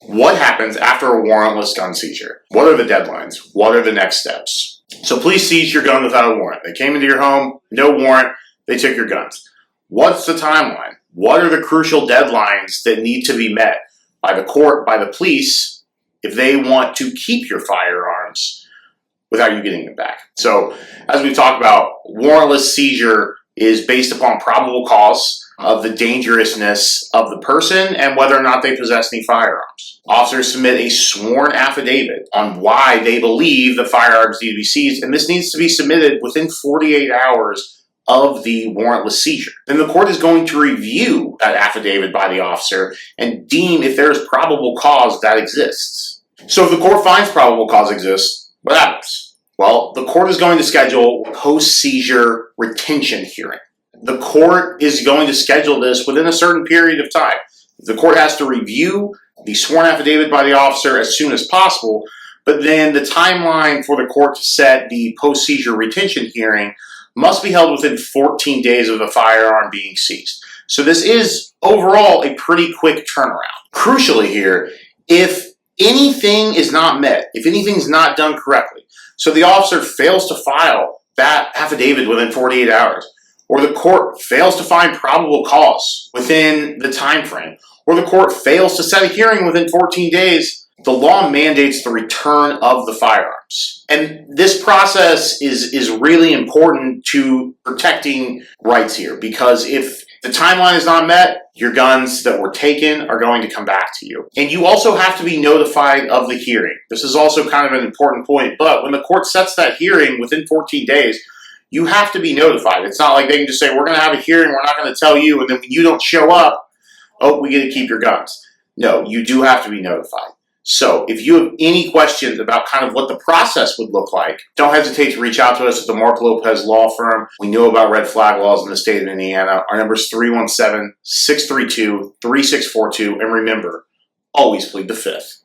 What happens after a warrantless gun seizure? What are the deadlines? What are the next steps? So police seized your gun without a warrant. They came into your home, no warrant, they took your guns. What's the timeline? What are the crucial deadlines that need to be met by the court, by the police, if they want to keep your firearms without you getting them back? So, as we talked about, warrantless seizure is based upon probable cause of the dangerousness of the person and whether or not they possess any firearms. Officers submit a sworn affidavit on why they believe the firearms need to be seized, and this needs to be submitted within 48 hours of the warrantless seizure. Then the court is going to review that affidavit by the officer and deem if there is probable cause that exists. So if the court finds probable cause exists, what happens? Well, the court is going to schedule a post-seizure retention hearing. The court is going to schedule this within a certain period of time. The court has to review the sworn affidavit by the officer as soon as possible, but then the timeline for the court to set the post-seizure retention hearing must be held within 14 days of the firearm being seized. So this is overall a pretty quick turnaround. Crucially here, if anything is not met, if anything's not done correctly, so the officer fails to file that affidavit within 48 hours, or the court fails to find probable cause within the time frame, or the court fails to set a hearing within 14 days, the law mandates the return of the firearms. And this process is really important to protecting rights here, because if the timeline is not met, your guns that were taken are going to come back to you. And you also have to be notified of the hearing. This is also kind of an important point, but when the court sets that hearing within 14 days, you have to be notified. It's not like they can just say, we're going to have a hearing, we're not going to tell you, and then when you don't show up, oh, we get to keep your guns. No, you do have to be notified. So if you have any questions about kind of what the process would look like, don't hesitate to reach out to us at the Marc Lopez Law Firm. We know about red flag laws in the state of Indiana. Our number is 317-632-3642. And remember, always plead the fifth.